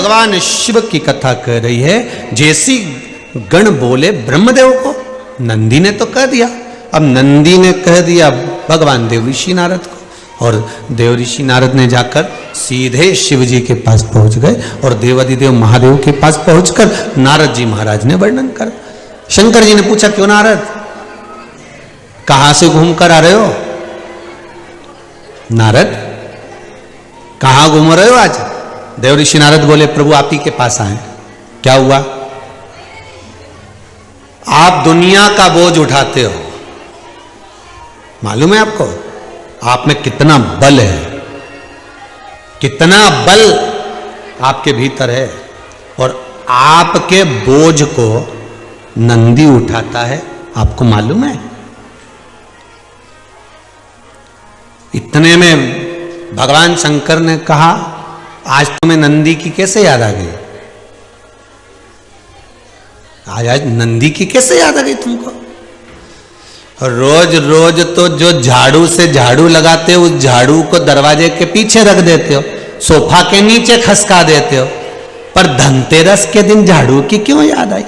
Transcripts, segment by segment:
भगवान शिव की कथा कह रही है। जैसी गण बोले ब्रह्मदेव को, नंदी ने तो कह दिया। अब नंदी ने कह दिया भगवान देव ऋषि नारद को, और देव ऋषि नारद ने जाकर सीधे शिव जी के पास पहुंच गए और देवादिदेव महादेव के पास पहुंचकर नारद जी महाराज ने वर्णन कर। शंकर जी ने पूछा, क्यों नारद, कहां से घूम कर आ रहे हो? नारद कहां घूम रहे हो आज? देव ऋषि नारद बोले, प्रभु आप ही के पास आए। क्या हुआ? आप दुनिया का बोझ उठाते हो, मालूम है आपको? आप में कितना बल है, कितना बल आपके भीतर है, और आपके बोझ को नंदी उठाता है, आपको मालूम है? इतने में भगवान शंकर ने कहा, आज तुम्हें नंदी की कैसे याद आ गई? आज नंदी की कैसे याद आ गई तुमको? रोज रोज तो जो झाड़ू से झाड़ू लगाते हो, उस झाड़ू को दरवाजे के पीछे रख देते हो, सोफा के नीचे खसका देते हो, पर धनतेरस के दिन झाड़ू की क्यों याद आई?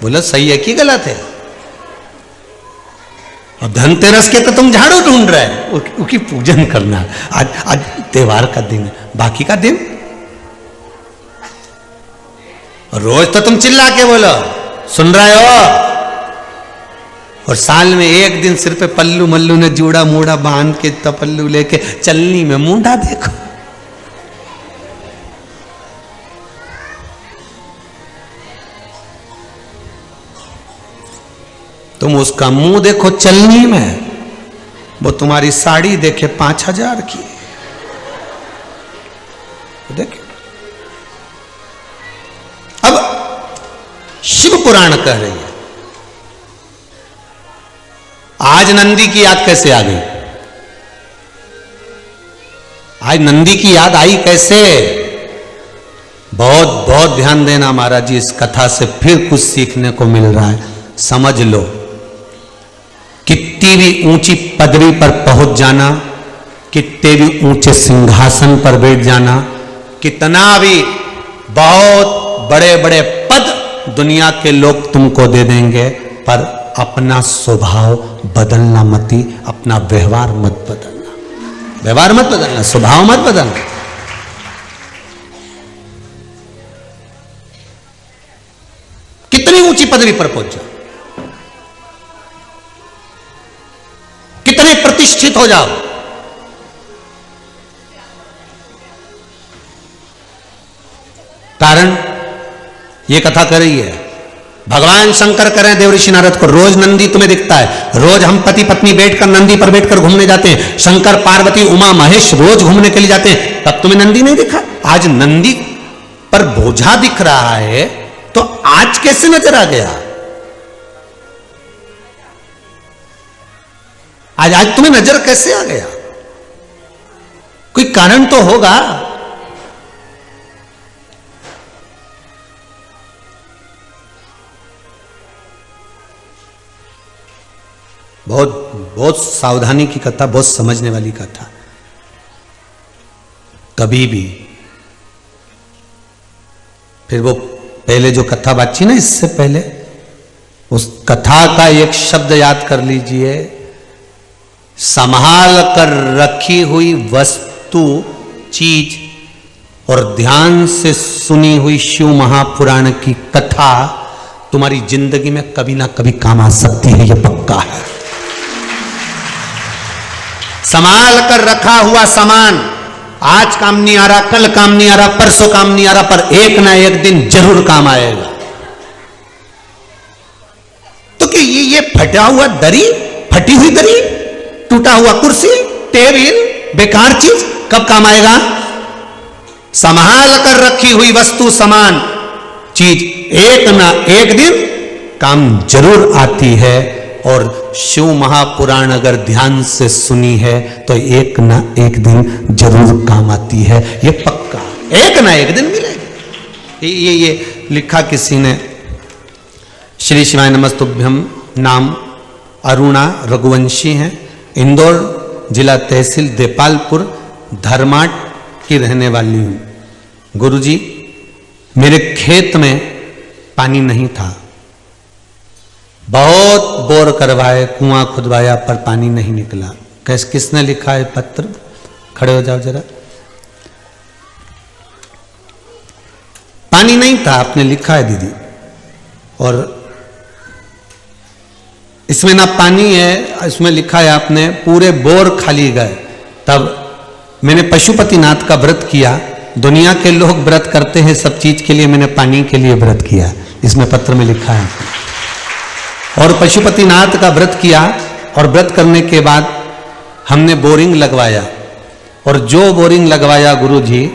बोलो सही है कि गलत है? और धनतेरस के तो तुम झाड़ू ढूंढ रहे हो, उसकी पूजन करना। आज त्योहार का दिन, बाकी का दिन रोज तो तुम चिल्ला के बोलो, सुन रहे हो? और साल में एक दिन सिर पे पल्लू मल्लू ने जूड़ा मूड़ा बांध के तपल्लू लेके चलनी में मुंडा देखो। तुम उसका मुंह देखो चलनी में, वो तुम्हारी साड़ी देखे 5,000 की। देखो अब शिव पुराण कह रही है, आज नंदी की याद कैसे आ गई? आज नंदी की याद आई कैसे? बहुत बहुत ध्यान देना महाराज जी, इस कथा से फिर कुछ सीखने को मिल रहा है। समझ लो, कितनी भी ऊंची पदवी पर पहुंच जाना, कितने भी ऊंचे सिंहासन पर बैठ जाना, कितना भी बहुत बड़े बड़े पद दुनिया के लोग तुमको दे देंगे, पर अपना स्वभाव बदलना मत ही, अपना व्यवहार मत बदलना, व्यवहार मत बदलना, स्वभाव मत बदलना। कितनी ऊंची पदवी पर पहुंच जाओ, कितने प्रतिष्ठित हो जाओ, कारण यह कथा कर रही है। भगवान शंकर करें देव ऋषि नारद को, रोज नंदी तुम्हें दिखता है, रोज हम पति पत्नी बैठकर नंदी पर बैठकर घूमने जाते हैं, शंकर पार्वती उमा महेश रोज घूमने के लिए जाते हैं, तब तुम्हें नंदी नहीं दिखा? आज नंदी पर बोझा दिख रहा है, तो आज कैसे नजर आ गया? आज तुम्हें नजर कैसे आ गया? कोई कारण तो होगा। बहुत बहुत सावधानी की कथा, बहुत समझने वाली कथा। कभी भी फिर वो पहले जो कथा बात ना, इससे पहले उस कथा का एक शब्द याद कर लीजिए, संभाल कर रखी हुई वस्तु चीज और ध्यान से सुनी हुई शिव महापुराण की कथा तुम्हारी जिंदगी में कभी ना कभी काम आ सकती है, यह पक्का है। संभाल कर रखा हुआ सामान आज काम नहीं आ रहा, कल काम नहीं आ रहा, परसों काम नहीं आ रहा, पर एक ना एक दिन जरूर काम आएगा। तो कि ये फटा हुआ दरी, फटी हुई दरी, टूटा हुआ कुर्सी, टेबल, बेकार चीज कब काम आएगा? संभाल कर रखी हुई वस्तु सामान चीज एक ना एक दिन काम जरूर आती है। और शिव महापुराण अगर ध्यान से सुनी है तो एक ना एक दिन जरूर काम आती है, ये पक्का, एक ना एक दिन मिलेगी। ये लिखा किसी ने, श्री शिवाय नमस्तुभ्यम, नाम अरुणा रघुवंशी हैं, इंदौर जिला तहसील देपालपुर धर्माट की रहने वाली हूं। गुरुजी मेरे खेत में पानी नहीं था, बहुत बोर करवाए, कुआं खुदवाया पर पानी नहीं निकला। कैसे, किसने लिखा है पत्र? खड़े हो जाओ जरा। पानी नहीं था, आपने लिखा है दीदी, और इसमें ना पानी है, इसमें लिखा है आपने पूरे बोर खाली गए। तब मैंने पशुपतिनाथ का व्रत किया। दुनिया के लोग व्रत करते हैं सब चीज के लिए, मैंने पानी के लिए व्रत किया, इसमें पत्र में लिखा है। और पशुपतिनाथ का व्रत किया, और व्रत करने के बाद हमने बोरिंग लगवाया, और जो बोरिंग लगवाया गुरुजी,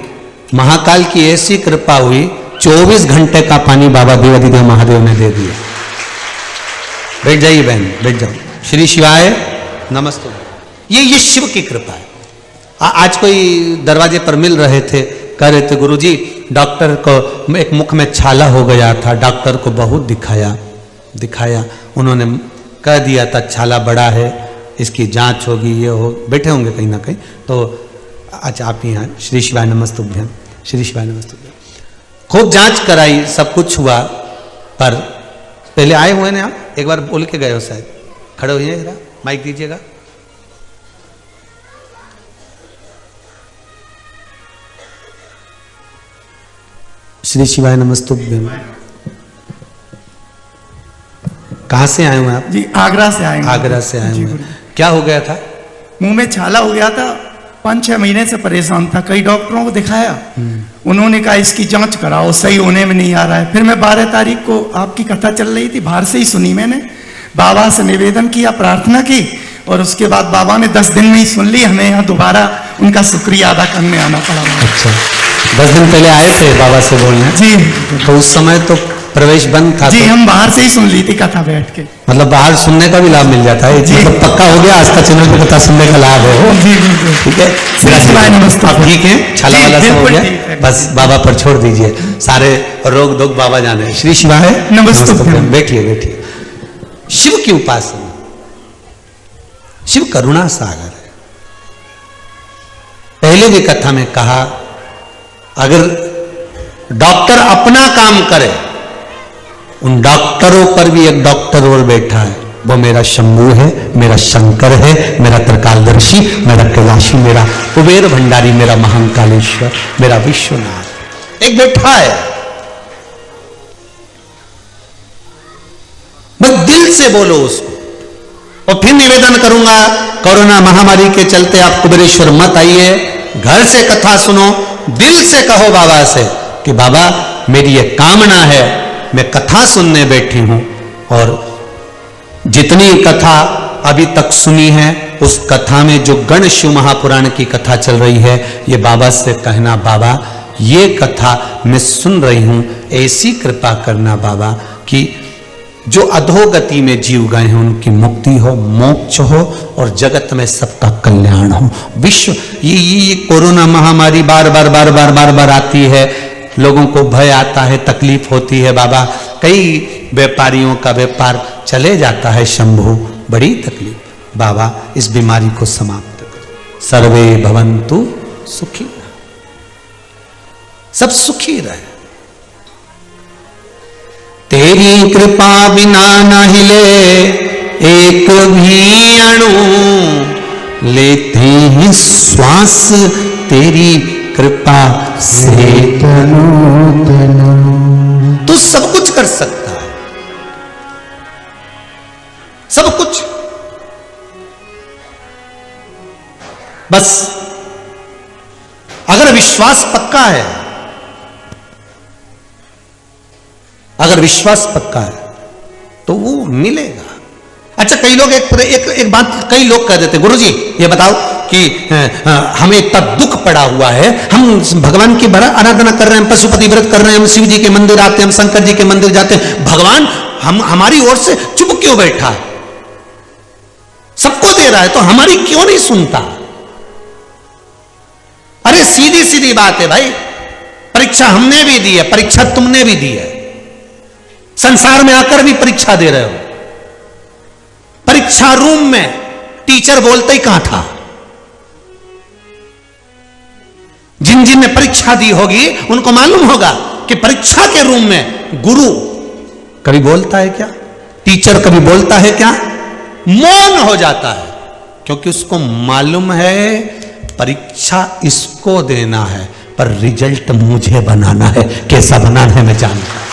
महाकाल की ऐसी कृपा हुई, 24 घंटे का पानी बाबा देवाधिदेव महादेव ने दे दिया। बैठ जाइए बहन, बैठ जाओ। श्री शिवाय नमस्ते। ये शिव की कृपा है। आज कोई दरवाजे पर मिल रहे थे, कह रहे थे गुरुजी डॉक्टर को एक मुख में छाला हो गया था, डॉक्टर को बहुत दिखाया, उन्होंने कह दिया था छाला बड़ा है, इसकी जांच होगी, ये हो, बैठे होंगे कहीं ना कहीं। तो अच्छा आप यहाँ, श्री शिवाय नमस्तुभ्यम, श्री शिवाय नमस्तुभ्यम। खूब जांच कराई, सब कुछ हुआ, पर पहले आए हुए हैं आप, एक बार बोल के गए हो शायद, खड़े हुए जरा, माइक दीजिएगा। श्री शिवाय नमस्तुभ्यम। कहाँ से आए हुए आप? जी आगरा से आए हैं। आगरा से आए हुए। क्या हो गया था? मुंह में छाला हो गया था, 5-6 महीने से परेशान था, कई डॉक्टरों को दिखाया, उन्होंने कहा इसकी जांच कराओ, सही होने में नहीं आ रहा है। फिर मैं 12 तारीख को आपकी कथा चल रही थी, बाहर से ही सुनी मैंने, बाबा से निवेदन किया, प्रार्थना की, और उसके बाद बाबा ने 10 दिन में ही सुन ली। हमें यहाँ दोबारा उनका शुक्रिया अदा करने आना पड़ा। अच्छा, 10 दिन पहले आए थे बाबा से बोलने? जी। तो उस समय तो प्रवेश बंद था? जी, तो हम बाहर से ही सुन ली थी कथा बैठ के। मतलब बाहर सुनने का भी लाभ मिल जाता है? मतलब पक्का हो गया, आस्था चैनल पे कथा सुनने का लाभ है वो? जी बिल्कुल। ठीक है, आप ठीक है? छाला वाला सब हो गया, बस बाबा पर छोड़ दीजिए, सारे रोग दोग बाबा जाने। श्री शिवाय नमस्तुभ्यम। बैठिए बैठिए। शिव की उपासना, शिव करुणा सागर है। पहले भी कथा में कहा, अगर डॉक्टर अपना काम करे, उन डॉक्टरों पर भी एक डॉक्टर और बैठा है, वो मेरा शंभू है, मेरा शंकर है, मेरा त्रिकालदर्शी, मेरा कैलाशी, मेरा कुबेर भंडारी, मेरा महाकालेश्वर, मेरा विश्वनाथ, एक बैठा है। बस दिल से बोलो उसको। और फिर निवेदन करूंगा, कोरोना महामारी के चलते आप कुबेरेश्वर मत आइए, घर से कथा सुनो, दिल से कहो बाबा से कि बाबा मेरी ये कामना है, मैं कथा सुनने बैठी हूं, और जितनी कथा अभी तक सुनी है उस कथा में जो गण शिव महापुराण की कथा चल रही है, ये बाबा से कहना, बाबा ये कथा मैं सुन रही हूं, ऐसी कृपा करना बाबा कि जो अधोगति में जीव गए हैं उनकी मुक्ति हो, मोक्ष हो, और जगत में सबका कल्याण हो। विश्व ये कोरोना महामारी बार बार आती है, लोगों को भय आता है, तकलीफ होती है बाबा, कई व्यापारियों का व्यापार चले जाता है शंभू, बड़ी तकलीफ। बाबा इस बीमारी को समाप्त करो, सर्वे भवन्तु सुखी, सब सुखी रहे। तेरी कृपा बिना न हिले एक भी अणु, लेते हैं श्वास तेरी कृपा से तनो तनो। तू सब कुछ कर सकता है, सब कुछ, बस अगर विश्वास पक्का है, अगर विश्वास पक्का है तो वो मिलेगा। अच्छा, कई लोग एक बात कई लोग कह देते, गुरुजी ये बताओ कि हमें इतना दुख पड़ा हुआ है, हम भगवान की बड़ा आराधना कर रहे हैं, पशुपति व्रत कर रहे हैं, हम शिव जी के मंदिर आते हैं, हम शंकर जी के मंदिर जाते हैं, भगवान हमारी ओर से चुप क्यों बैठा है? सबको दे रहा है तो हमारी क्यों नहीं सुनता? अरे सीधी सीधी बात है भाई, परीक्षा हमने भी दी है, परीक्षा तुमने भी दी है, संसार में आकर भी परीक्षा दे रहे हो। परीक्षा रूम में टीचर बोलते ही कहां था? जिन जिन ने परीक्षा दी होगी उनको मालूम होगा कि परीक्षा के रूम में गुरु कभी बोलता है क्या, टीचर कभी बोलता है क्या, मौन हो जाता है, क्योंकि उसको मालूम है परीक्षा इसको देना है पर रिजल्ट मुझे बनाना है। कैसा बनाना है मैं जानता हूं।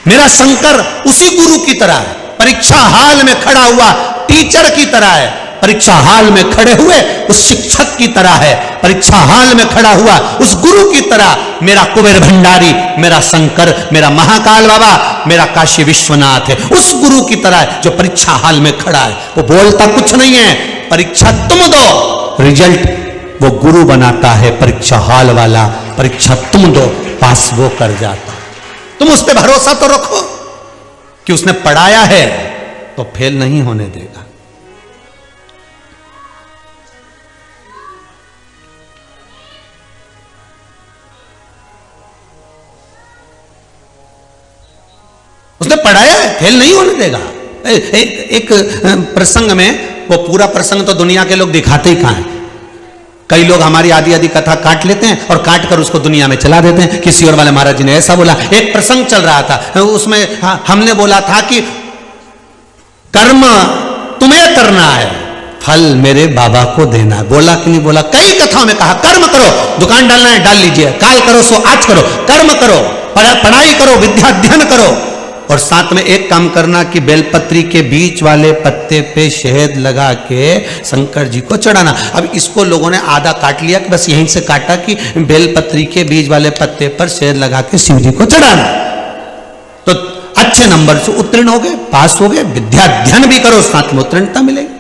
मेरा शंकर उसी गुरु की तरह है, परीक्षा हाल में खड़ा हुआ टीचर की तरह है, परीक्षा हाल में खड़े हुए उस शिक्षक की तरह है, परीक्षा हाल में खड़ा हुआ उस गुरु की तरह मेरा कुबेर भंडारी, मेरा शंकर, मेरा महाकाल बाबा, मेरा काशी विश्वनाथ है, उस गुरु की तरह है जो परीक्षा हाल में खड़ा है। वो बोलता कुछ नहीं है, परीक्षा तुम दो, रिजल्ट वो गुरु बनाता है, परीक्षा हाल वाला, परीक्षा तुम दो, पास वो कर जाता। तुम उस पर भरोसा तो रखो कि उसने पढ़ाया है तो फेल नहीं होने देगा। उसने पढ़ाया है, फेल नहीं होने देगा। एक प्रसंग में, वो पूरा प्रसंग तो दुनिया के लोग दिखाते ही कहां है, कई लोग हमारी आधी आधी कथा काट लेते हैं और काट कर उसको दुनिया में चला देते हैं। किसी और वाले महाराज जी ने ऐसा बोला, एक प्रसंग चल रहा था, उसमें हमने बोला था कि कर्म तुम्हें करना है, फल मेरे बाबा को देना है। बोला कि नहीं बोला? कई कथाओं में कहा कर्म करो, दुकान डालना है डाल लीजिए, काल करो सो आज करो, कर्म करो, पढ़ाई करो, विद्या अध्ययन करो, और साथ में एक काम करना कि बेलपत्री के बीच वाले पत्ते पे शहद लगा के शंकर जी को चढ़ाना। अब इसको लोगों ने आधा काट लिया कि बस यहीं से काटा कि बेलपत्री के बीच वाले पत्ते पर शहद लगा के शिव जी को चढ़ाना। तो अच्छे नंबर से उत्तीर्ण हो गए, पास हो गए, विद्या अध्ययन भी करो, साथ में उत्तीर्णता मिलेगी।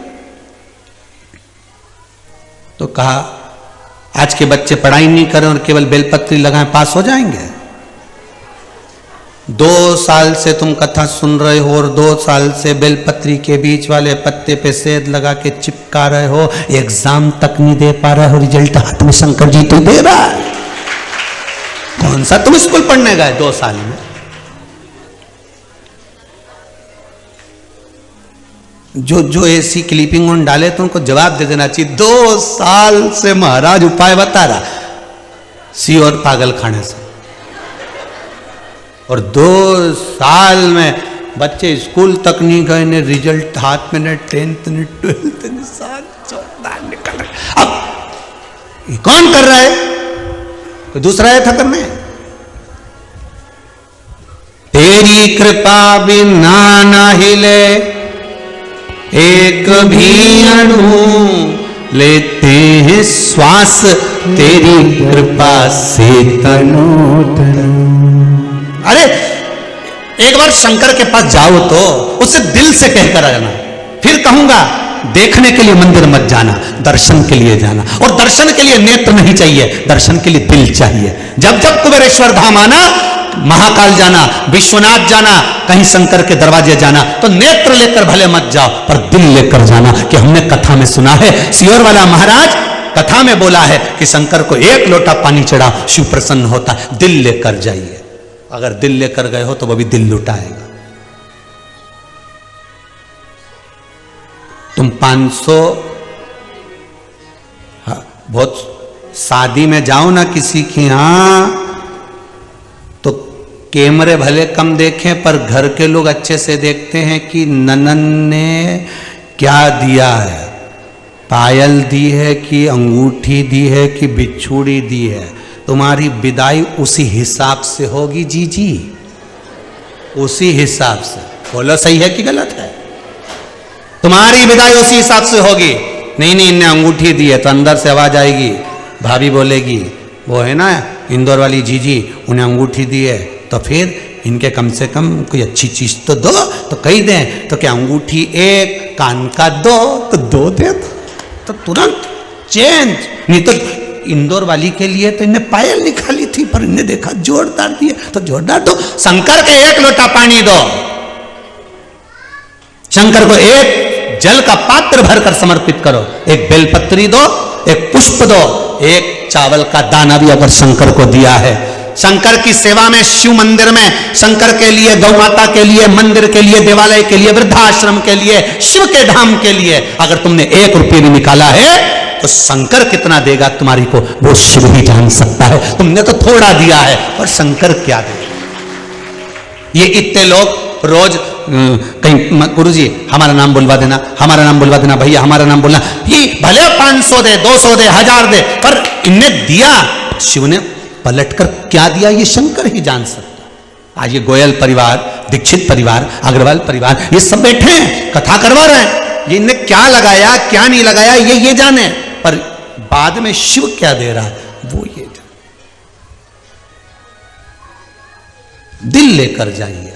तो कहा आज के बच्चे पढ़ाई नहीं करें और केवल बेलपत्री लगाएं, पास हो जाएंगे? 2 साल से तुम कथा सुन रहे हो और 2 साल से बेलपत्री के बीच वाले पत्ते पे सेद लगा के चिपका रहे हो, एग्जाम तक नहीं दे पा रहे हो, रिजल्ट हाथ में शंकर जी तो दे रहा है। कौन सा तुम स्कूल पढ़ने गए 2 साल में? जो ऐसी क्लिपिंग उन डाले तो उनको जवाब दे देना चाहिए, 2 साल से महाराज उपाय बता रहा, सी और पागल खाने से, और 2 साल में बच्चे स्कूल तक नहीं गए, ने रिजल्ट हाथ में, ने 10th ने 12th ने 7 निकल रहा। अब ये कौन कर रहा है? कोई दूसरा है था करने? तेरी कृपा बिना ना हिले एक भी अणु, लेते हैं श्वास तेरी कृपा से तनो तनो। अरे एक बार शंकर के पास जाओ तो उसे दिल से कहकर आना। फिर कहूंगा देखने के लिए मंदिर मत जाना, दर्शन के लिए जाना, और दर्शन के लिए नेत्र नहीं चाहिए, दर्शन के लिए दिल चाहिए। जब जब कुबेरेश्वर धाम आना, महाकाल जाना, विश्वनाथ जाना, कहीं शंकर के दरवाजे जाना, तो नेत्र लेकर भले मत जाओ पर दिल लेकर जाना। कि हमने कथा में सुना है, सियोर वाला महाराज कथा में बोला है कि शंकर को 1 लोटा पानी चढ़ाओ, शिव प्रसन्न होता है। दिल लेकर जाइए, अगर दिल लेकर गए हो तो वो भी दिल लुटाएगा। तुम 500 बहुत शादी में जाओ ना किसी के यहां, तो कैमरे भले कम देखें पर घर के लोग अच्छे से देखते हैं कि ननन ने क्या दिया है, पायल दी है कि अंगूठी दी है कि बिछुड़ी दी है। तुम्हारी विदाई उसी हिसाब से होगी जी, उसी हिसाब से। बोलो सही है कि गलत है? तुम्हारी विदाई उसी हिसाब से होगी। नहीं इनने अंगूठी दी है तो अंदर से आवाज आएगी, भाभी बोलेगी वो है ना इंदौर वाली जीजी, उन्हें अंगूठी दी है तो फिर इनके कम से कम कोई अच्छी चीज तो दो, तो कही दें तो क्या अंगूठी 1, कान का 2 तो 2 दे तो तुरंत चेंज। नहीं तो इंदौर वाली के लिए तो इन्हें पायल निकाली थी पर इन्हें देखा जोरदार दिए तो जोरदार दो। शंकर के 1 लोटा पानी दो, शंकर को 1 जल का पात्र भरकर समर्पित करो, 1 बेलपत्री दो, 1 पुष्प दो, 1 चावल का दाना भी अगर शंकर को दिया है। शंकर की सेवा में, शिव मंदिर में, शंकर के लिए, गौ माता के लिए, मंदिर के लिए, देवालय के लिए, वृद्धाश्रम के लिए, शिव के धाम के लिए अगर तुमने 1 रुपये भी निकाला है तो शंकर कितना देगा तुम्हारी को वो शिव ही जान सकता है। तुमने तो थोड़ा दिया है और शंकर क्या देगा। ये इतने लोग रोज कहीं गुरुजी हमारा नाम बुलवा देना, हमारा नाम बुलवा देना, भैया हमारा नाम बोलना, ये भले 500 दे, 200 दे, 1000 दे, पर इनने दिया, शिव ने पलटकर क्या दिया ये शंकर ही जान सकता। आज ये गोयल परिवार, दीक्षित परिवार, अग्रवाल परिवार, ये सब बैठे हैं कथा करवा रहे हैं, ये इनने क्या लगाया क्या नहीं लगाया ये जाने, पर बाद में शिव क्या दे रहा है वो ये जाने। दिल लेकर जाइए।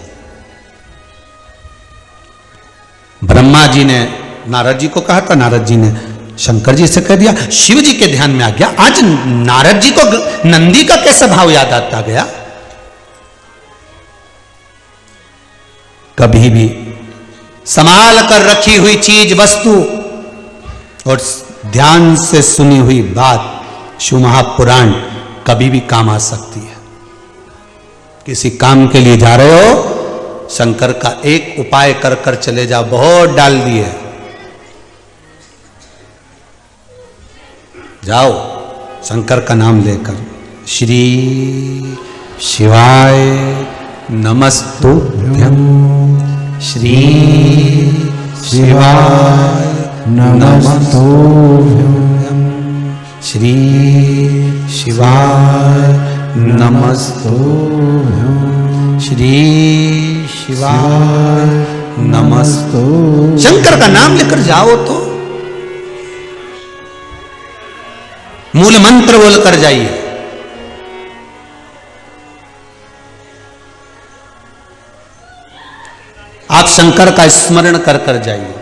ब्रह्मा जी ने नारद जी को कहा था, नारद जी ने शंकर जी से कह दिया, शिव जी के ध्यान में आ गया। आज नारद जी को नंदी का कैसा भाव याद आता गया। कभी भी संभाल कर रखी हुई चीज वस्तु और ध्यान से सुनी हुई बात शिव महापुराण कभी भी काम आ सकती है। किसी काम के लिए जा रहे हो, शंकर का एक उपाय कर कर चले जाओ, बहुत डाल दिए, जाओ शंकर का नाम लेकर, श्री शिवाय नमस्तुभ्यं, श्री शिवाय नमस्तुभ्यं, श्री शिवाय नमस्तुभ्यं, श्री शिवाय नमस्तु। शंकर का नाम लेकर जाओ तो मूल मंत्र बोलकर जाइए। आप शंकर का स्मरण कर कर जाइए,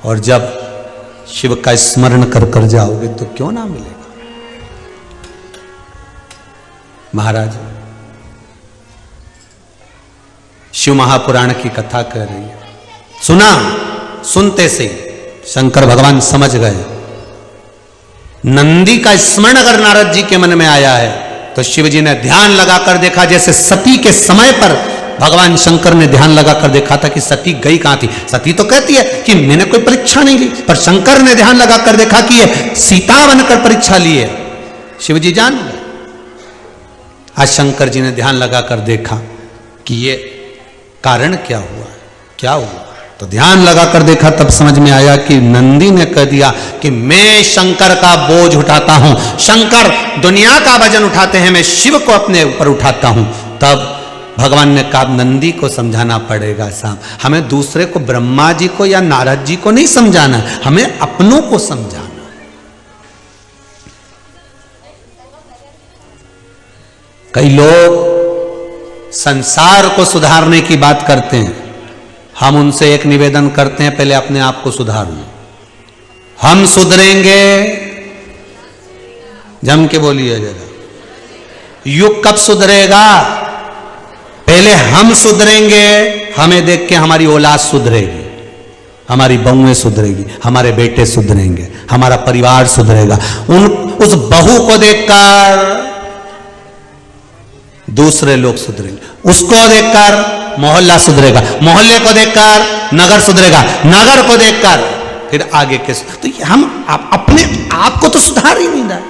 और जब शिव का स्मरण कर कर जाओगे तो क्यों ना मिलेगा। महाराज शिव महापुराण की कथा कह रही है, सुना, सुनते से शंकर भगवान समझ गए। नंदी का स्मरण अगर नारद जी के मन में आया है तो शिव जी ने ध्यान लगाकर देखा, जैसे सती के समय पर भगवान शंकर ने ध्यान लगाकर देखा था कि सती गई कहां थी। सती तो कहती है कि मैंने कोई परीक्षा नहीं ली, पर शंकर ने ध्यान लगाकर देखा कि ये सीता बनकर परीक्षा ली है। शिव जी जान गए। आज शंकर जी ने ध्यान लगाकर देखा कि ये कारण क्या हुआ, क्या हुआ, तो ध्यान लगाकर देखा, तब समझ में आया कि नंदी ने कह दिया कि मैं शंकर का बोझ उठाता हूं, शंकर दुनिया का वजन उठाते हैं, मैं शिव को अपने ऊपर उठाता हूं। तब भगवान ने कहा नंदी को समझाना पड़ेगा साहब, हमें दूसरे को, ब्रह्मा जी को या नारद जी को नहीं समझाना, हमें अपनों को समझाना। कई लोग संसार को सुधारने की बात करते हैं, हम उनसे एक निवेदन करते हैं, पहले अपने आप को सुधार लो। हम सुधरेंगे, जम के बोलिए जरा, युग कब सुधरेगा? पहले हम सुधरेंगे, हमें देख के हमारी औलाद सुधरेगी, हमारी बहुएं सुधरेगी, हमारे बेटे सुधरेंगे, हमारा परिवार सुधरेगा। उस बहू को देखकर दूसरे लोग सुधरेंगे, उसको देखकर मोहल्ला सुधरेगा, मोहल्ले को देखकर नगर सुधरेगा, नगर को देखकर फिर आगे के। तो हम अपने आप को तो सुधार ही नहीं रहा।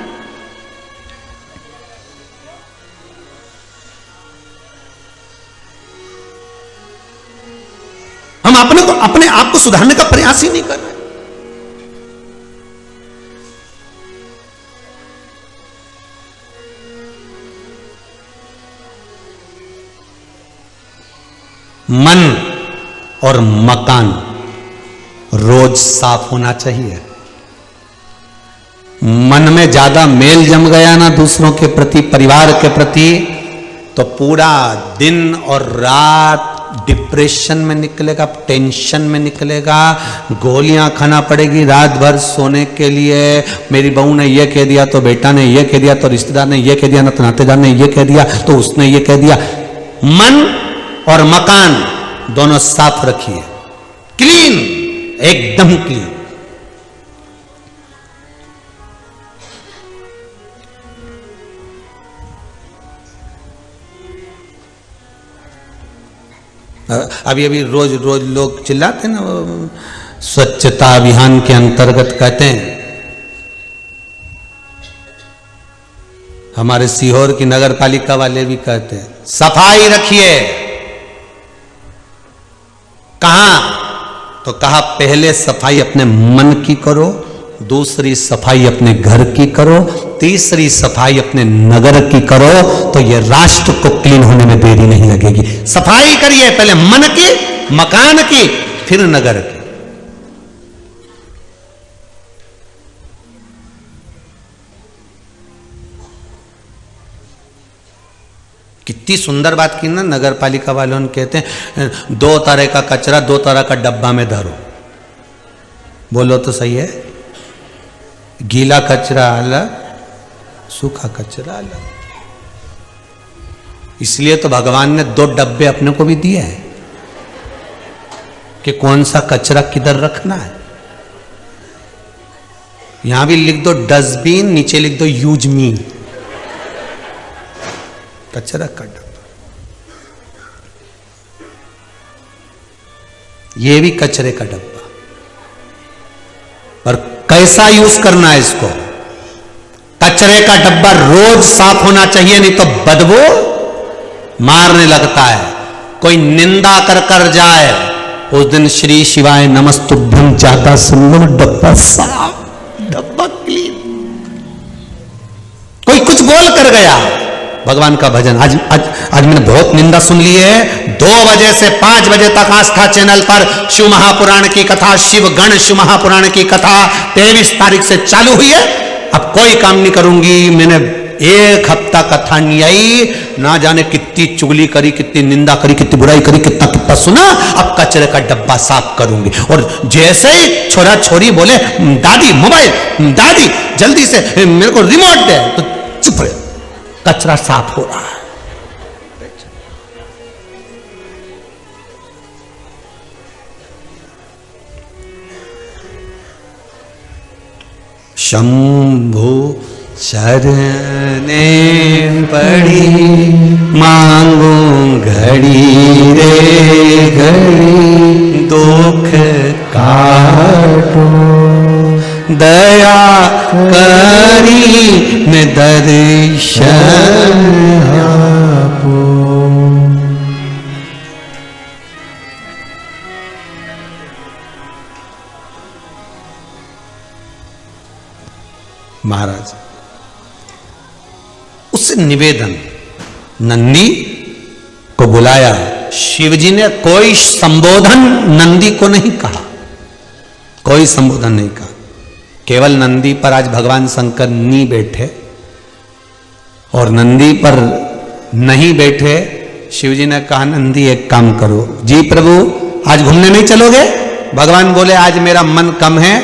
हम अपने आप को सुधारने का प्रयास ही नहीं कर रहे। मन और मकान रोज साफ होना चाहिए। मन में ज्यादा मेल जम गया ना दूसरों के प्रति, परिवार के प्रति, तो पूरा दिन और रात डिप्रेशन में निकलेगा, टेंशन में निकलेगा, गोलियां खाना पड़ेगी रात भर सोने के लिए। मेरी बहू ने ये कह दिया, तो बेटा ने ये कह दिया, तो रिश्तेदार ने ये कह दिया, ना तो नातेदार ने ये कह दिया, तो उसने ये कह दिया। मन और मकान दोनों साफ रखिए, क्लीन, एकदम क्लीन। अभी रोज लोग चिल्लाते हैं ना, स्वच्छता अभियान के अंतर्गत कहते हैं हमारे सीहोर की नगर पालिका वाले भी कहते हैं सफाई रखिए। कहां? तो कहा पहले सफाई अपने मन की करो, दूसरी सफाई अपने घर की करो, तीसरी सफाई अपने नगर की करो, तो ये राष्ट्र को क्लीन होने में देरी नहीं लगेगी। सफाई करिए पहले मन की, मकान की, फिर नगर की। कितनी सुंदर बात की ना नगर पालिका वालों ने। कहते हैं 2 तरह का कचरा 2 तरह का डब्बा में धरो। बोलो तो सही है। गीला कचरा अलग, सूखा कचरा अलग। इसलिए तो भगवान ने 2 डब्बे अपने को भी दिए हैं कि कौन सा कचरा किधर रखना है। यहां भी लिख दो डस्टबिन, नीचे लिख दो यूज मी। कचरा का डब्बा, ये भी कचरे का डब्बा, पर कैसा यूज करना है इसको। कचरे का डब्बा रोज साफ होना चाहिए, नहीं तो बदबू मारने लगता है। कोई निंदा कर कर जाए, उस दिन श्री शिवाय नमस्तुभ्यं जाता सुंदर डब्बा साफ, डब्बा क्लीन। कोई कुछ बोल कर गया, भगवान का भजन। आज मैंने बहुत निंदा सुन ली है। 2 बजे से 5 बजे तक आस्था चैनल पर शिव महापुराण की कथा, शिव गण शिव महापुराण की कथा 23 तारीख से चालू हुई है। अब कोई काम नहीं करूंगी। मैंने 1 हफ्ता कथा नहीं आई, ना जाने कितनी चुगली करी, कितनी निंदा करी, कितनी बुराई करी, कितना कितना सुना। अब कचरे का डब्बा साफ करूंगी। और जैसे ही छोरा छोरी बोले दादी मोबाइल, दादी जल्दी से मेरे को रिमोट दे, तो चुप रहे, कचरा साफ हो रहा है। शंभु शरणे पड़ी मांगू घड़ी रे घड़ी, दुख काटो दया करी ने दर्शन आपो। महाराज उससे निवेदन, नंदी को बुलाया। शिवजी ने कोई संबोधन नंदी को नहीं कहा, कोई संबोधन नहीं कहा। केवल नंदी पर आज भगवान शंकर नहीं बैठे, और नंदी पर नहीं बैठे। शिवजी ने कहा नंदी एक काम करो। जी प्रभु आज घूमने नहीं चलोगे? भगवान बोले आज मेरा मन कम है।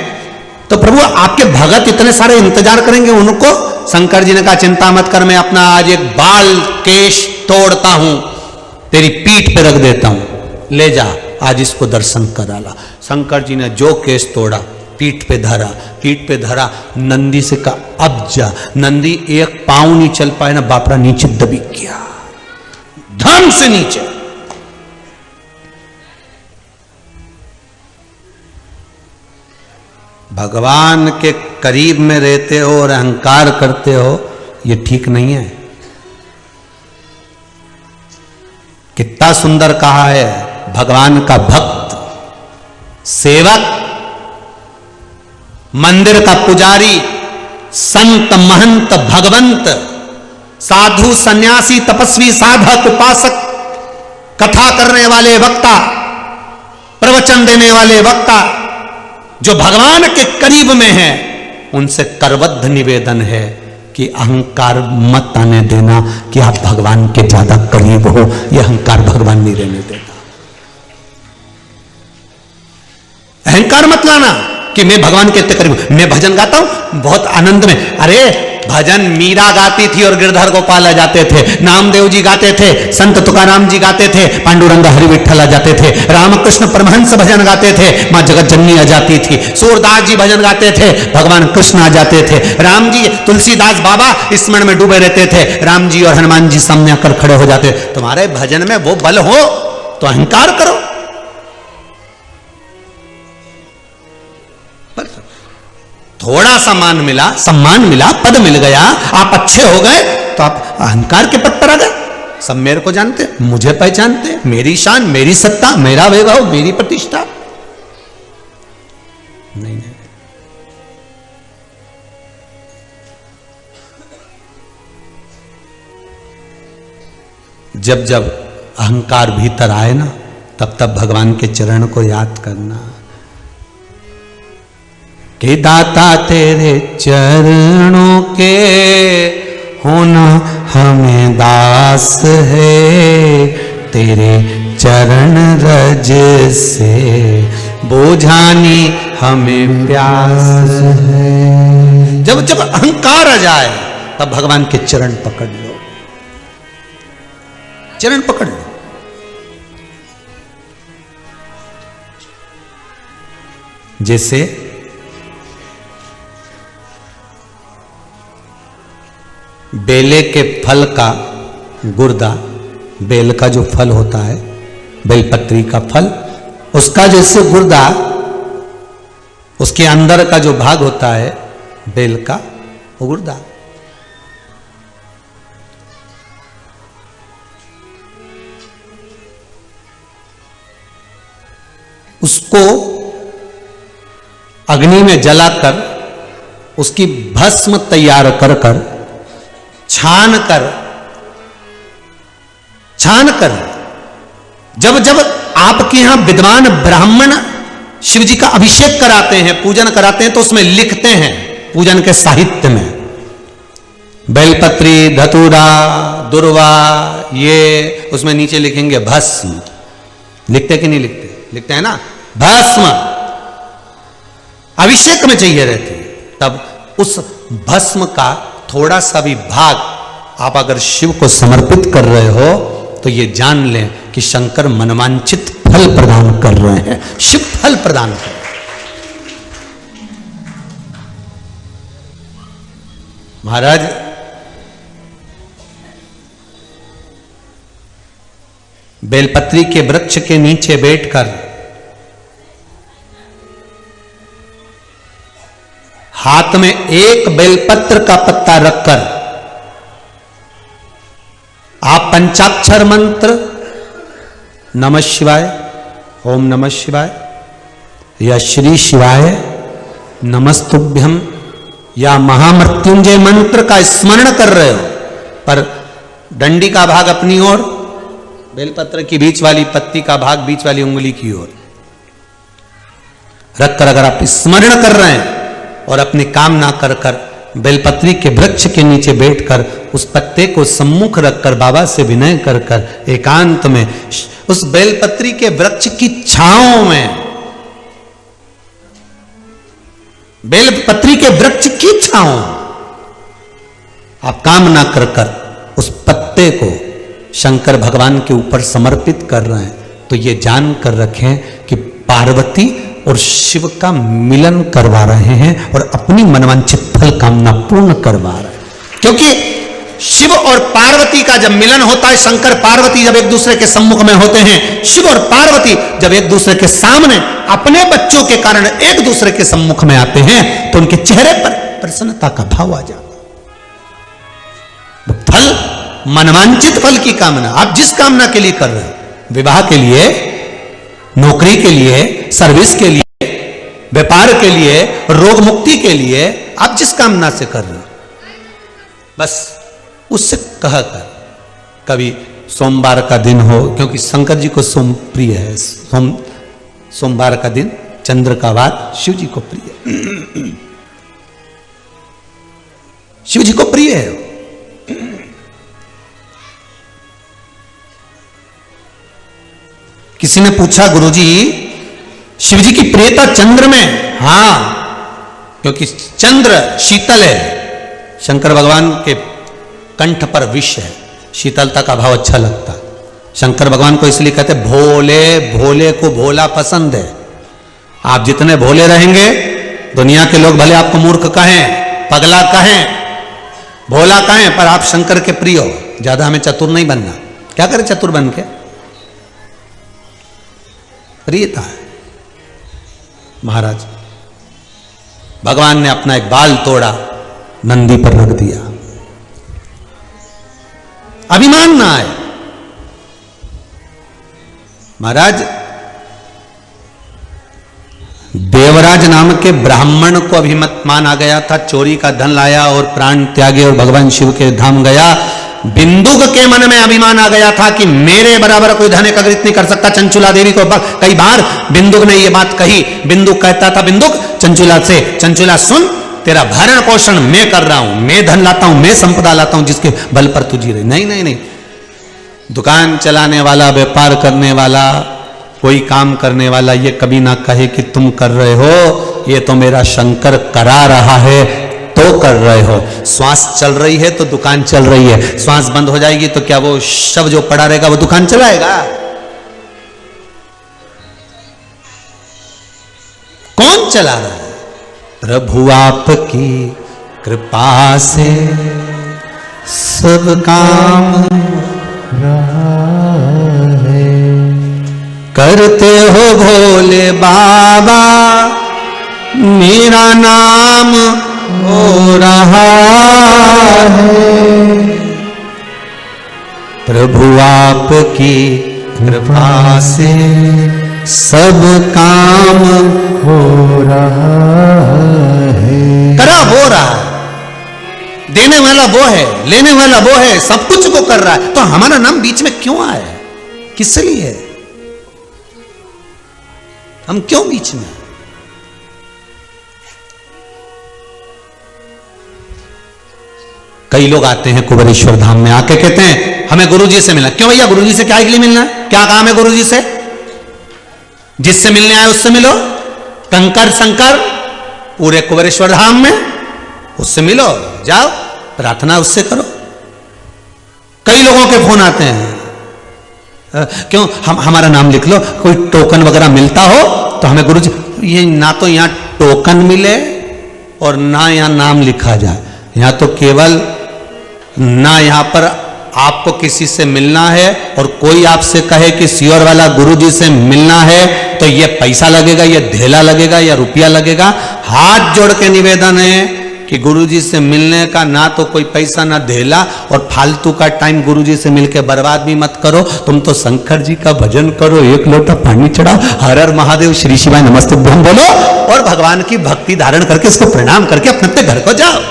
तो प्रभु आपके भगत इतने सारे इंतजार करेंगे, उनको। शंकर जी ने कहा चिंता मत कर, मैं अपना आज एक बाल केश तोड़ता हूं, तेरी पीठ पे रख देता हूं, ले जा आज इसको दर्शन करा ला। शंकर जी ने जो केश तोड़ा पीठ पे धरा, पीठ पे धरा। नंदी से कहा अब जा। नंदी 1 पांव नहीं चल पाए ना, बापरा नीचे दबी गया, धम से नीचे। भगवान के करीब में रहते हो और अहंकार करते हो, ये ठीक नहीं है। कितना सुंदर कहा है, भगवान का भक्त, सेवक, मंदिर का पुजारी, संत महंत भगवंत, साधु सन्यासी तपस्वी साधक उपासक, कथा करने वाले वक्ता, प्रवचन देने वाले वक्ता, जो भगवान के करीब में है, उनसे करबद्ध निवेदन है कि अहंकार मत आने देना कि आप भगवान के ज्यादा करीब हो। यह अहंकार भगवान नहीं रहने देता। अहंकार मत लाना कि मैं भगवान के इतने करीब। मैं भजन गाता हूं बहुत आनंद में। अरे भजन मीरा गाती थी और गिरधर गोपाल आ जाते थे, नामदेव जी गाते थे, संत तुकाराम जी गाते थे, पांडुरंग हरि विठ्ठल आ जाते थे, रामकृष्ण परमहंस भजन गाते थे, मां जगत जननी आ जाती थी, सूरदास जी भजन गाते थे, भगवान कृष्ण आ जाते थे, राम जी, तुलसीदास बाबा स्मरण में डूबे रहते थे, राम जी और हनुमान जी सामने आकर खड़े हो जाते। तुम्हारे भजन में वो बल हो तो अहंकार करो। थोड़ा सा मान मिला, सम्मान मिला, पद मिल गया, आप अच्छे हो गए, तो आप अहंकार के पद पर आ गए। सब मेरे को जानते, मुझे पहचानते, मेरी शान, मेरी सत्ता, मेरा वैभव, मेरी प्रतिष्ठा। नहीं नहीं, जब जब अहंकार भीतर आए ना, तब तब भगवान के चरण को याद करना कि दाता तेरे चरणों के होना हमें दास है, तेरे चरण रज से बुझानी हमें प्यास है। जब जब अहंकार आ जाए तब भगवान के चरण पकड़ लो, चरण पकड़ लो। जैसे बेले के फल का गुर्दा, बेल का जो फल होता है, बेलपत्री का फल, उसका जैसे गुर्दा, उसके अंदर का जो भाग होता है बेल का, वो गुर्दा। उसको अग्नि में जलाकर उसकी भस्म तैयार कर कर छान कर जब जब आपके यहां विद्वान ब्राह्मण शिव जी का अभिषेक कराते हैं, पूजन कराते हैं, तो उसमें लिखते हैं पूजन के साहित्य में बेलपत्री, धतूरा, दुर्वा, ये उसमें नीचे लिखेंगे भस्म। लिखते कि नहीं लिखते? लिखते हैं ना, भस्म अभिषेक में चाहिए रहती है। तब उस भस्म का थोड़ा सा भी भाग आप अगर शिव को समर्पित कर रहे हो तो ये जान लें कि शंकर मनवांछित फल प्रदान कर रहे हैं, शिव फल प्रदान कर रहे हैं। महाराज बेलपत्री के वृक्ष के नीचे बैठकर हाथ में एक बेलपत्र का पत्ता रखकर आप पंचाक्षर मंत्र नमः शिवाय, ओम नमः शिवाय, या श्री शिवाय नमस्तुभ्यम, या महामृत्युंजय मंत्र का स्मरण कर रहे हो, पर डंडी का भाग अपनी ओर, बेलपत्र की बीच वाली पत्ती का भाग बीच वाली उंगली की ओर रखकर अगर आप स्मरण कर रहे हैं और अपनी कामना कर कर बेलपत्री के वृक्ष के नीचे बैठकर उस पत्ते को सम्मुख रखकर बाबा से विनय कर कर एकांत में उस बेलपत्री के वृक्ष की छांव में, बेलपत्री के वृक्ष की छांव आप कामना कर कर उस पत्ते को शंकर भगवान के ऊपर समर्पित कर रहे हैं, तो ये जान कर रखें कि पार्वती और शिव का मिलन करवा रहे हैं और अपनी मनवांछित फल कामना पूर्ण करवा रहे हैं। क्योंकि शिव और पार्वती का जब मिलन होता है, शंकर पार्वती जब एक दूसरे के सम्मुख में होते हैं, शिव और पार्वती जब एक दूसरे के सामने अपने बच्चों के कारण एक दूसरे के सम्मुख में आते हैं, तो उनके चेहरे पर प्रसन्नता का भाव आ जाता है। फल, मनवांछित फल की कामना आप जिस कामना के लिए कर रहे हैं, विवाह के लिए, नौकरी के लिए, सर्विस के लिए, व्यापार के लिए, रोग मुक्ति के लिए, आप जिस कामना से कर रहे हो, बस उससे कह कर कभी सोमवार का दिन हो, क्योंकि शंकर जी को सोम प्रिय है, सोमवार का दिन, चंद्र का वार शिव जी को प्रिय है, शिव जी को प्रिय है। किसी ने पूछा, गुरुजी शिव जी की प्रियता चंद्र में? हां, क्योंकि चंद्र शीतल है, शंकर भगवान के कंठ पर विष है, शीतलता का भाव अच्छा लगता है। शंकर भगवान को इसलिए कहते भोले, भोले को भोला पसंद है। आप जितने भोले रहेंगे, दुनिया के लोग भले आपको मूर्ख कहें, पगला कहें, भोला कहें, पर आप शंकर के प्रिय हो। ज्यादा हमें चतुर नहीं बनना। क्या करें चतुर बन के? प्रियता है। महाराज भगवान ने अपना एक बाल तोड़ा, नंदी पर रख दिया। अभिमान ना आए। महाराज, देवराज नाम के ब्राह्मण को अभिमान आ गया था, चोरी का धन लाया और प्राण त्यागे और भगवान शिव के धाम गया। बिंदुक के मन में अभिमान आ गया था कि मेरे बराबर कोई धन एकत्रित नहीं कर सकता। चंचुला देवी को कई बार बिंदुक ने यह बात कही। बिंदुक कहता था, बिंदुक चंचुला से, चंचुला सुन, तेरा भरण पोषण मैं कर रहा हूं, मैं धन लाता हूं, मैं संपदा लाता हूं, जिसके बल पर तू जी रही। नहीं नहीं नहीं, दुकान चलाने वाला, व्यापार करने वाला, कोई काम करने वाला ये कभी ना कहे कि तुम कर रहे हो, ये तो मेरा शंकर करा रहा है तो कर रहे हो। श्वास चल रही है तो दुकान चल रही है, श्वास बंद हो जाएगी तो क्या वो शव जो पड़ा रहेगा वो दुकान चलाएगा? कौन चला रहा है? प्रभु आपकी कृपा से सब काम करते हो भोले बाबा, मेरा नाम हो रहा है। प्रभु आपकी कृपा से सब काम हो रहा है। करा हो रहा है, देने वाला वो है, लेने वाला वो है, सब कुछ वो कर रहा है। तो हमारा नाम बीच में क्यों आया? किस लिए? हम क्यों बीच में? कई लोग आते हैं कुबेरेश्वर धाम में, आके कहते हैं हमें गुरुजी से मिलना। क्यों भैया, गुरुजी से क्या के लिए मिलना है? क्या काम है गुरुजी से? जिससे मिलने आए उससे मिलो। कंकर शंकर पूरे कुबेरेश्वर धाम में, उससे मिलो, जाओ प्रार्थना उससे करो। कई लोगों के फोन आते हैं, क्यों हमारा नाम लिख लो, कोई टोकन वगैरह मिलता हो तो हमें गुरुजी। ये ना तो यहां टोकन मिले और ना यहां नाम लिखा जाए। यहां तो केवल ना यहां पर आपको किसी से मिलना है और कोई आपसे कहे कि सियोर वाला गुरुजी से मिलना है तो ये पैसा लगेगा, ये धेला लगेगा या रुपया लगेगा। हाथ जोड़ के निवेदन है कि गुरुजी से मिलने का ना तो कोई पैसा ना धेला, और फालतू का टाइम गुरुजी से मिलके बर्बाद भी मत करो। तुम तो शंकर जी का भजन करो, एक लोटा पानी चढ़ाओ, हर हर महादेव, श्री शिवाय नमस्तुभ्यम बोलो और भगवान की भक्ति धारण करके इसको प्रणाम करके अपने अपने घर को जाओ।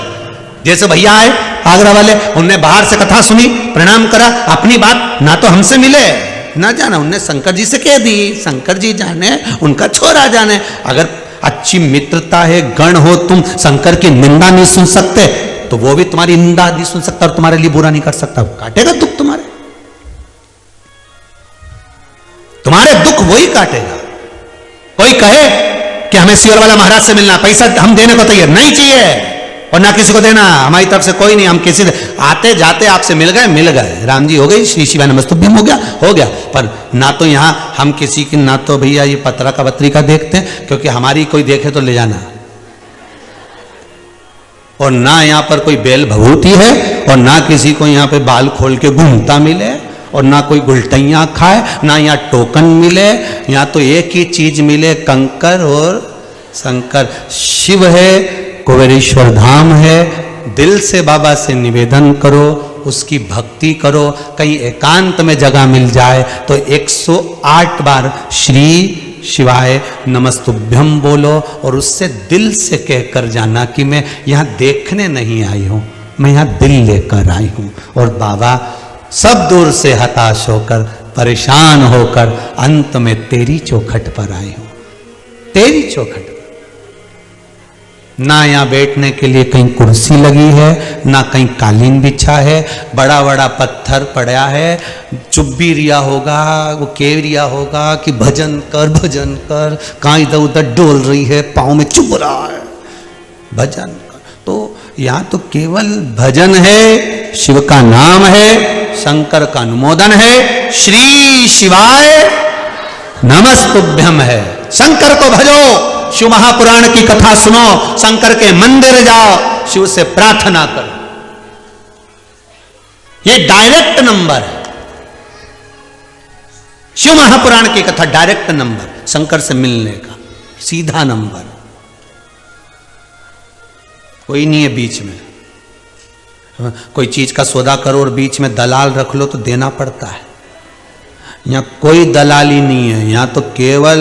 जैसे भैया आए आगरा वाले, उनने बाहर से कथा सुनी, प्रणाम करा, अपनी बात ना तो हमसे मिले ना जाना, उनने शंकर जी से कह दी। शंकर जी जाने, उनका छोरा जाने। अगर अच्छी मित्रता है, गण हो, तुम शंकर की निंदा नहीं सुन सकते तो वो भी तुम्हारी निंदा नहीं सुन सकता और तुम्हारे लिए बुरा नहीं कर सकता। काटेगा दुख तुम्हारे, तुम्हारे दुख वही काटेगा। कोई कहे कि हमें सियोर वाला महाराज से मिलना, पैसा हम देने को तैयार नहीं चाहिए और ना किसी को देना, हमारी तरफ से कोई नहीं। हम किसी आते जाते आपसे मिल गए, राम जी हो गई, श्री शिवाय नमस्तुभ्यम हो गया। पर ना तो यहां हम किसी की, ना तो भैया ये पत्रा का पत्रिका देखते हैं, क्योंकि हमारी कोई देखे तो ले जाना, और ना यहां पर कोई बेल भभूति है, और ना किसी को यहां पे बाल खोल के घूमता मिले, और ना कोई गुलटैया खाए, ना यहाँ टोकन मिले। यहाँ तो एक ही चीज मिले, कंकर और शंकर। शिव है, कुबेरेश्वर धाम है, दिल से बाबा से निवेदन करो, उसकी भक्ति करो। कहीं एकांत में जगह मिल जाए तो 108 बार श्री शिवाय नमस्तुभ्यम बोलो और उससे दिल से कहकर जाना कि मैं यहाँ देखने नहीं आई हूँ, मैं यहाँ दिल लेकर आई हूँ। और बाबा सब दूर से हताश होकर, परेशान होकर अंत में तेरी चौखट पर आई हूँ, तेरी चौखट। ना यहाँ बैठने के लिए कहीं कुर्सी लगी है, ना कहीं कालीन बिछा है, बड़ा बड़ा पत्थर पड़ा है। चुप भी रिया होगा, वो केव रिया होगा कि भजन कर, कहाँ इधर उधर डोल रही है, पाँव में चुभ रहा है, भजन कर। तो यहाँ तो केवल भजन है, शिव का नाम है, शंकर का अनुमोदन है, श्री शिवाय नमस्तुभ्यम है। शंकर को भजो, शिव महापुराण की कथा सुनो, शंकर के मंदिर जाओ, शिव से प्रार्थना करो। ये डायरेक्ट नंबर है, शिव महापुराण की कथा डायरेक्ट नंबर, शंकर से मिलने का सीधा नंबर। कोई नहीं है बीच में। कोई चीज का सौदा करो और बीच में दलाल रख लो तो देना पड़ता है। यहाँ कोई दलाली नहीं है, यहाँ तो केवल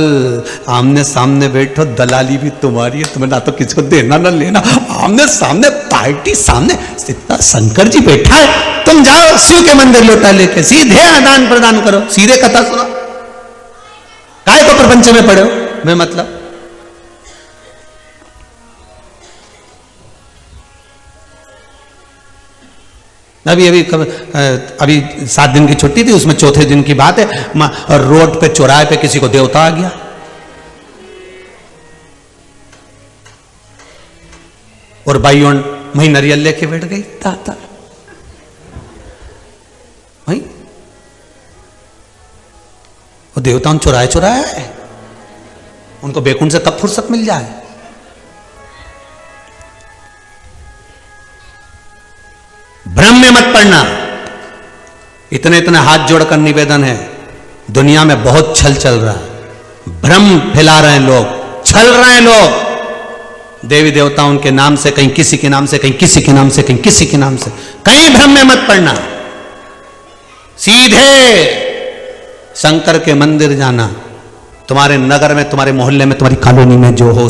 आमने सामने बैठो, दलाली भी तुम्हारी है, तुम्हें ना तो किसी को देना ना लेना, आमने सामने पार्टी सामने। इतना शंकर जी बैठा है, तुम जाओ शिव के मंदिर लोटा लेके सीधे आदान प्रदान करो, सीधे कथा सुनो। काय को प्रपंच में पड़े हो मैं मतलब। अभी 7 दिन की छुट्टी थी, उसमें चौथे दिन की बात है, रोड पे चौराहे पे किसी को देवता आ गया। और भाई वही नरियल लेके बैठ गई ताता भाई। वो देवता उन चौराहे है, उनको बेकुंठ से कब फुर्सत मिल जाए। भ्रम में मत पड़ना। इतने इतने हाथ जोड़कर निवेदन है, दुनिया में बहुत छल चल रहा है, भ्रम फैला रहे हैं लोग, छल रहे हैं लोग। देवी देवता उनके नाम से, कहीं किसी के नाम से, कहीं किसी के नाम से, कहीं किसी के नाम से, कहीं भ्रम में मत पड़ना। सीधे शंकर के मंदिर जाना। तुम्हारे नगर में, तुम्हारे मोहल्ले में, तुम्हारी कॉलोनी में जो हो